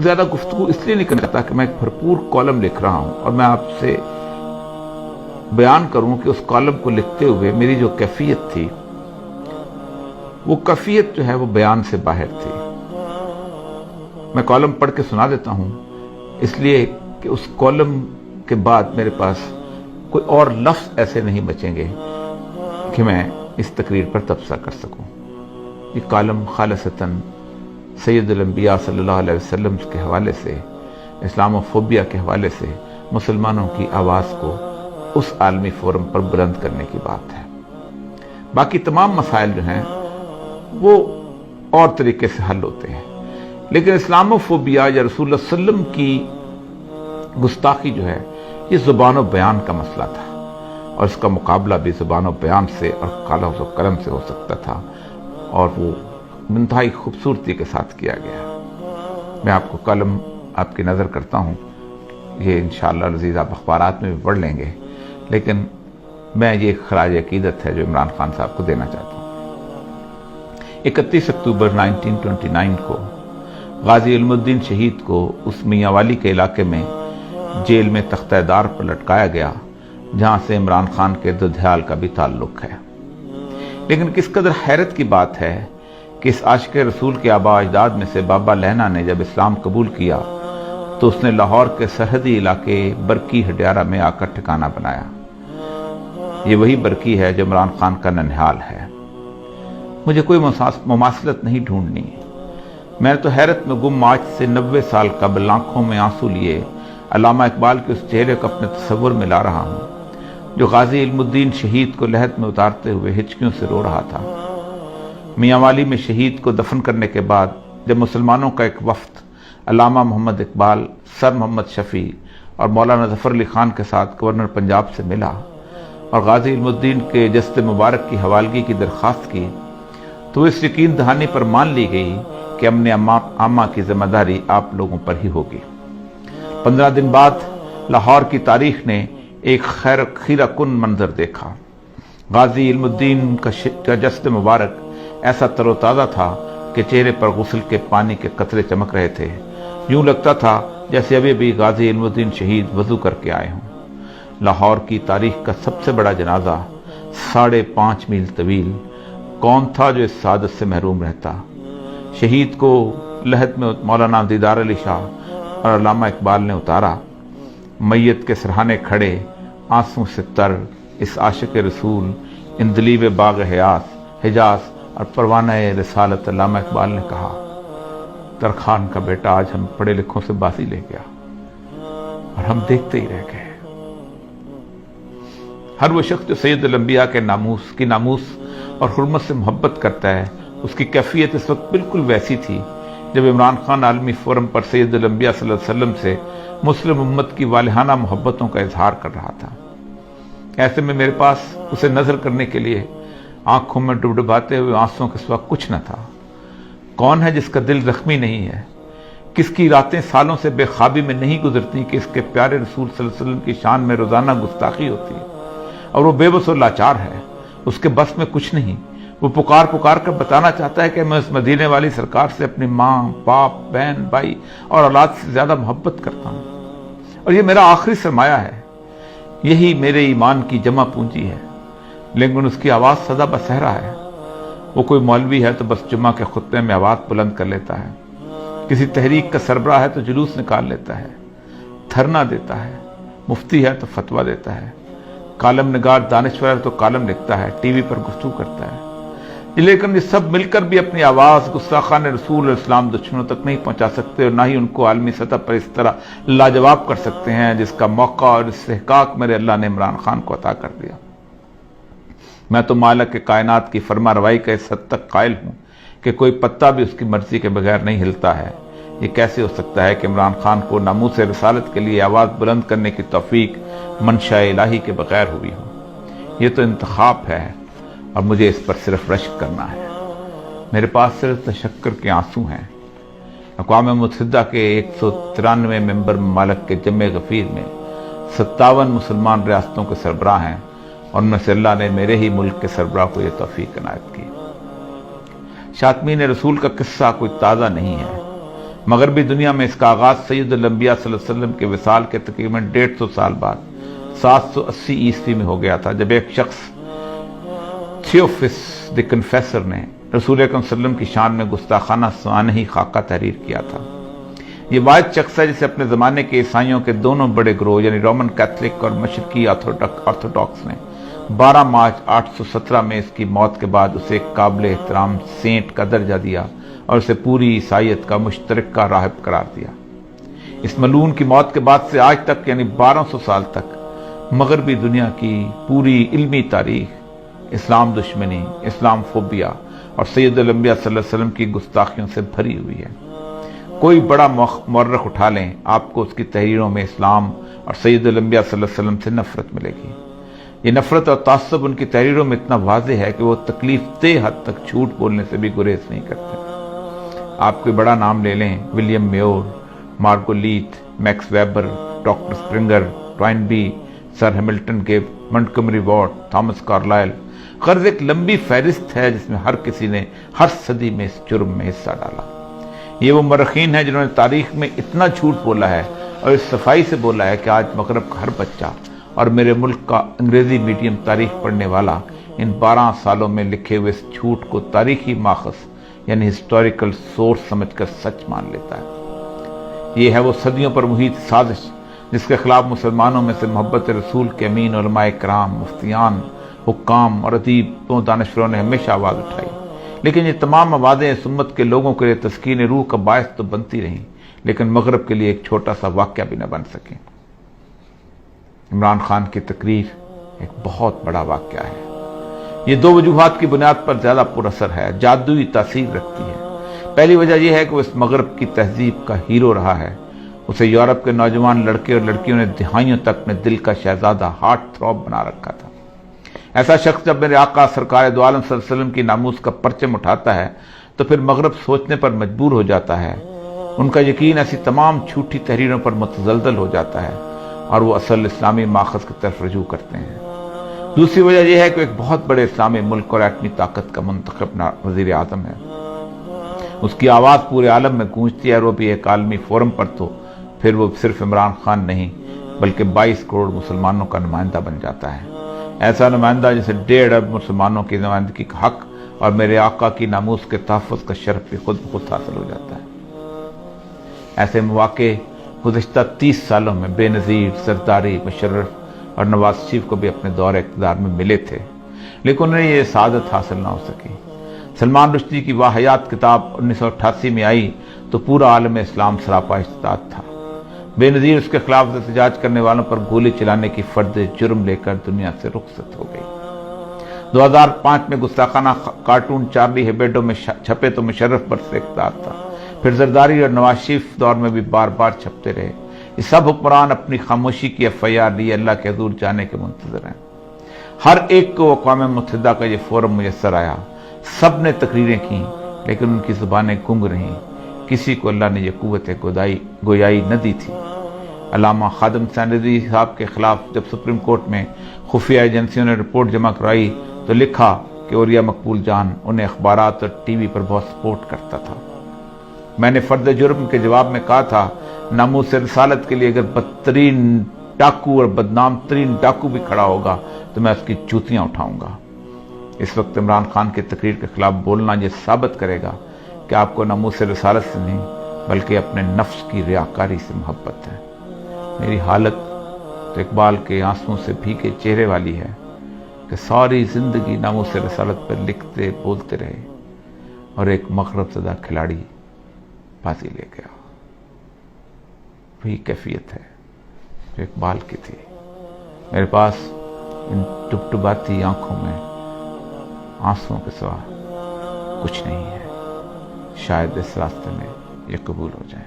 زیادہ گفتگو اس لیے نہیں کرنا چاہتا کہ میں ایک بھرپور کالم لکھ رہا ہوں اور میں آپ سے بیان کروں کہ اس کالم کو لکھتے ہوئے میری جو کیفیت تھی وہ کیفیت جو ہے وہ بیان سے باہر تھی۔ میں کالم پڑھ کے سنا دیتا ہوں اس لیے کہ اس کالم کے بعد میرے پاس کوئی اور لفظ ایسے نہیں بچیں گے کہ میں اس تقریر پر تبصرہ کر سکوں۔ یہ کالم خالصتاً سید الانبیاء صلی اللہ علیہ وسلم کے حوالے سے، اسلام فوبیا کے حوالے سے مسلمانوں کی آواز کو اس عالمی فورم پر بلند کرنے کی بات ہے۔ باقی تمام مسائل جو ہیں وہ اور طریقے سے حل ہوتے ہیں، لیکن اسلام فوبیا یا رسول اللہ صلی اللہ علیہ وسلم کی گستاخی جو ہے یہ زبان و بیان کا مسئلہ تھا، اور اس کا مقابلہ بھی زبان و بیان سے اور قلم و قلم سے ہو سکتا تھا، اور وہ انتہائی خوبصورتی کے ساتھ کیا گیا۔ میں آپ کو کالم آپ کی نظر کرتا ہوں، یہ انشاءاللہ العزیز آپ اخبارات میں بھی پڑھ لیں گے، لیکن میں یہ خراج عقیدت ہے جو عمران خان صاحب کو دینا چاہتا ہوں۔ 31 اکتوبر 1929 کو غازی علم الدین شہید کو اس میاں والی کے علاقے میں جیل میں تختہ دار پر لٹکایا گیا، جہاں سے عمران خان کے ددھیال کا بھی تعلق ہے۔ لیکن کس قدر حیرت کی بات ہے کہ اس عاشق رسول کے آباء اجداد میں سے بابا لہنا نے جب اسلام قبول کیا تو اس نے لاہور کے سرحدی علاقے برکی ہڈیارہ میں آ کر ٹھکانہ بنایا۔ یہ وہی برکی ہے جو عمران خان کا ننھیال ہے۔ مجھے کوئی مماثلت نہیں ڈھونڈنی، میں تو حیرت میں گم آج سے 90 سال قبل آنکھوں میں آنسو لیے علامہ اقبال کے اس چہرے کو اپنے تصور میں لا رہا ہوں جو غازی علم الدین شہید کو لحد میں اتارتے ہوئے ہچکیوں سے رو رہا تھا۔ میاں والی میں شہید کو دفن کرنے کے بعد جب مسلمانوں کا ایک وفد علامہ محمد اقبال، سر محمد شفیع اور مولانا ظفر علی خان کے ساتھ گورنر پنجاب سے ملا اور غازی علم الدین کے جسد مبارک کی حوالگی کی درخواست کی تو اس یقین دہانی پر مان لی گئی کہ امن عامہ کی ذمہ داری آپ لوگوں پر ہی ہوگی۔ 15 دن بعد لاہور کی تاریخ نے ایک خیرہ کن منظر دیکھا۔ غازی علم الدین کا جسد مبارک ایسا تر و تازہ تھا کہ چہرے پر غسل کے پانی کے قطرے چمک رہے تھے، یوں لگتا تھا جیسے ابھی بھی غازی علم الدین شہید وضو کر کے آئے ہوں۔ لاہور کی تاریخ کا سب سے بڑا جنازہ 5.5 میل طویل، کون تھا جو اس سعادت سے محروم رہتا؟ شہید کو لحد میں مولانا دیدار علی شاہ اور علامہ اقبال نے اتارا۔ میت کے سرہانے کھڑے آنسوں سے تر اس عاشق رسول اندلیب باغ حجاز اور پروانہ رسالت علامہ اقبال نے کہا، ترخان کا بیٹا آج ہم پڑھے لکھوں سے باسی لے گیا اور ہم دیکھتے ہی رہ گئے۔ ہر وہ شخص جو سید الانبیاء کے ناموس اور حرمت سے محبت کرتا ہے، اس کی کیفیت اس وقت بالکل ویسی تھی جب عمران خان عالمی فورم پر سید الانبیاء صلی اللہ علیہ وسلم سے مسلم امت کی والہانہ محبتوں کا اظہار کر رہا تھا۔ ایسے میں میرے پاس اسے نظر کرنے کے لیے آنکھوں میں ڈبڈباتے ہوئے آنسوؤں کے سوا کچھ نہ تھا۔ کون ہے جس کا دل زخمی نہیں ہے؟ کس کی راتیں سالوں سے بے خوابی میں نہیں گزرتی کہ اس کے پیارے رسول صلی اللہ علیہ وسلم کی شان میں روزانہ گستاخی ہوتی ہے اور وہ بے بس و لاچار ہے، اس کے بس میں کچھ نہیں۔ وہ پکار کر بتانا چاہتا ہے کہ میں اس مدینے والی سرکار سے اپنی ماں، باپ، بہن، بھائی اور اولاد سے زیادہ محبت کرتا ہوں، اور یہ میرا آخری سرمایہ ہے، یہی میرے ایمان کی جمع پونجی ہے۔ لیکن اس کی آواز سدا بصہرا ہے۔ وہ کوئی مولوی ہے تو بس جمعہ کے خطبے میں آواز بلند کر لیتا ہے، کسی تحریک کا سربراہ ہے تو جلوس نکال لیتا ہے، دھرنا دیتا ہے، مفتی ہے تو فتویٰ دیتا ہے، کالم نگار دانشور ہے تو کالم لکھتا ہے، ٹی وی پر گفتگو کرتا ہے۔ لیکن یہ سب مل کر بھی اپنی آواز گستاخان رسول اور اسلام دشمنوں تک نہیں پہنچا سکتے، اور نہ ہی ان کو عالمی سطح پر اس طرح لاجواب کر سکتے ہیں جس کا موقع اور استحقاق میرے اللہ نے عمران خان کو عطا کر دیا۔ میں تو مالک کائنات کی فرما روائی کا اس حد تک قائل ہوں کہ کوئی پتا بھی اس کی مرضی کے بغیر نہیں ہلتا ہے۔ یہ کیسے ہو سکتا ہے کہ عمران خان کو ناموس رسالت کے لیے آواز بلند کرنے کی توفیق منشاء الہی کے بغیر ہوئی ہو؟ یہ تو انتخاب ہے اور مجھے اس پر صرف رشک کرنا ہے۔ میرے پاس صرف تشکر کے آنسو ہیں۔ اقوام متحدہ کے 193 ممبر ممالک کے جمع غفیر میں 57 مسلمان ریاستوں کے سربراہ ہیں، اور ان میں سے اللہ نے میرے ہی ملک کے سربراہ کو یہ توفیق عنایت کی۔ شاطمین رسول کا قصہ کوئی تازہ نہیں ہے، مغربی دنیا میں اس کا آغاز سید الانبیاء صلی اللہ علیہ وسلم کے وصال کے تقریباً 150 سال بعد 780 عیسوی میں ہو گیا تھا، جب ایک شخص تھیوفس دی کنفیسر نے رسول اکرم صلی اللہ علیہ وسلم کی شان میں گستاخانہ سوانحی خاکہ تحریر کیا تھا۔ یہ واحد شخص ہے جسے اپنے زمانے کے عیسائیوں کے دونوں بڑے گروہ یعنی رومن کیتھولک اور مشرقی آرتھوڈاکس نے 12 مارچ 817 میں اس کی موت کے بعد اسے ایک قابل احترام سینٹ کا درجہ دیا اور اسے پوری عیسائیت کا مشترکہ راہب قرار دیا۔ اس ملعون کی موت کے بعد سے آج تک یعنی 1200 سال تک مغربی دنیا کی پوری علمی تاریخ اسلام دشمنی، اسلام فوبیا اور سید الانبیاء صلی اللہ علیہ وسلم کی گستاخیوں سے بھری ہوئی ہے۔ کوئی بڑا مورخ اٹھا لیں، آپ کو اس کی تحریروں میں اسلام اور سید الانبیاء صلی اللہ علیہ وسلم سے نفرت ملے گی۔ یہ نفرت اور تعصب ان کی تحریروں میں اتنا واضح ہے کہ وہ تکلیف دہ حد تک جھوٹ بولنے سے بھی گریز نہیں کرتے۔ آپ کوئی بڑا نام لے لیں، William Muir, Margoliouth, Max Weber, doctor Sprenger, Toynbee, sir Hamilton Gibb, Montgomery Watt, Thomas Carlyle, غرض ایک لمبی فہرست ہے جس میں ہر کسی نے ہر صدی میں اس جرم میں حصہ ڈالا۔ یہ وہ مورخین ہیں جنہوں نے تاریخ میں اتنا جھوٹ بولا ہے اور اس صفائی سے بولا ہے کہ آج مغرب کا ہر بچہ اور میرے ملک کا انگریزی میڈیم تاریخ پڑھنے والا ان 12 سالوں میں لکھے ہوئے اس جھوٹ کو تاریخی ماخذ یعنی ہسٹوریکل سورس سمجھ کر سچ مان لیتا ہے۔ یہ ہے وہ صدیوں پر محیط سازش جس کے خلاف مسلمانوں میں سے محبت رسول کے امین علماء کرام، مفتیان، حکام اور ادیب و دانشوروں نے ہمیشہ آواز اٹھائی، لیکن یہ تمام آوازیں اس امت کے لوگوں کے لیے تسکین روح کا باعث تو بنتی رہیں، لیکن مغرب کے لیے ایک چھوٹا سا واقعہ بھی نہ بن سکیں۔ عمران خان کی تقریر ایک بہت بڑا واقعہ ہے۔ یہ 2 وجوہات کی بنیاد پر زیادہ پر اثر ہے، جادوئی تاثیر رکھتی ہے۔ پہلی وجہ یہ ہے کہ وہ اس مغرب کی تہذیب کا ہیرو رہا ہے۔ اسے یورپ کے نوجوان لڑکے اور لڑکیوں نے دہائیوں تک اپنے دل کا شہزادہ، ہارٹ تھروب بنا رکھا تھا۔ ایسا شخص جب میرے آقا سرکار دو عالم صلی اللہ علیہ وسلم کی ناموس کا پرچم اٹھاتا ہے تو پھر مغرب سوچنے پر مجبور ہو جاتا ہے، ان کا یقین ایسی تمام جھوٹی تحریروں پر متزلزل ہو جاتا ہے اور وہ اصل اسلامی ماخذ کی طرف رجوع کرتے ہیں۔ دوسری وجہ یہ ہے کہ ایک بہت بڑے اسلامی ملک اور ایٹمی طاقت کا منتخب وزیر اعظم ہے، اس کی آواز پورے عالم میں گونجتی ہے اور وہ بھی ایک عالمی فورم پر، تو پھر وہ صرف عمران خان نہیں بلکہ 22 کروڑ مسلمانوں کا نمائندہ بن جاتا ہے، ایسا نمائندہ جسے 1.5 ارب مسلمانوں کی نمائندگی کا حق اور میرے آقا کی ناموس کے تحفظ کا شرف بھی خود بخود حاصل ہو جاتا ہے۔ ایسے مواقع گزشتہ 30 سالوں میں بے نظیر زرداری، مشرف اور نواز شریف کو بھی اپنے دور اقتدار میں ملے تھے، لیکن انہیں یہ سعادت حاصل نہ ہو سکی۔ سلمان رشدی کی واحیات کتاب 1988 میں آئی تو پورا عالم اسلام سراپا اشتعال تھا۔ بے نظیر اس کے خلاف احتجاج کرنے والوں پر گولی چلانے کی فرد جرم لے کر دنیا سے رخصت ہو گئی۔ 2005 میں گستاخانہ کارٹون چارلی ہیبیڈو میں چھپے تو مشرف برس اقتدار تھا، پھر زرداری اور نواز شریف دور میں بھی بار بار چھپتے رہے۔ یہ سب حکمران اپنی خاموشی کی FIR لیے اللہ کے حضور جانے کے منتظر ہیں۔ ہر ایک کو اقوام متحدہ کا یہ فورم میسر آیا، سب نے تقریریں کی لیکن ان کی زبانیں گنگ رہیں، کسی کو اللہ نے یہ قوت گویائی نہ دی تھی۔ علامہ خادم حسین رضوی صاحب کے خلاف جب سپریم کورٹ میں خفیہ ایجنسیوں نے رپورٹ جمع کرائی تو لکھا کہ اوریا مقبول جان انہیں اخبارات اور TV پر بہت سپورٹ کرتا تھا۔ میں نے فرد جرم کے جواب میں کہا تھا، ناموس رسالت کے لیے اگر بدترین ڈاکو اور بدنام ترین ڈاکو بھی کھڑا ہوگا تو میں اس کی جوتیاں اٹھاؤں گا۔ اس وقت عمران خان کی تقریر کے خلاف بولنا یہ ثابت کرے گا کہ آپ کو ناموس رسالت سے نہیں بلکہ اپنے نفس کی ریاکاری سے محبت ہے۔ میری حالت تو اقبال کے آنسوؤں سے بھیگے چہرے والی ہے کہ ساری زندگی ناموس رسالت پر لکھتے بولتے رہے اور ایک مغرب زدہ کھلاڑی بازی لے گیا۔ وہی کیفیت ہے جو اقبال کی تھی۔ میرے پاس ان ٹپٹپاتی آنکھوں میں آنسوؤں کے سوا کچھ نہیں ہے، شاید اس راستے میں یہ قبول ہو جائے۔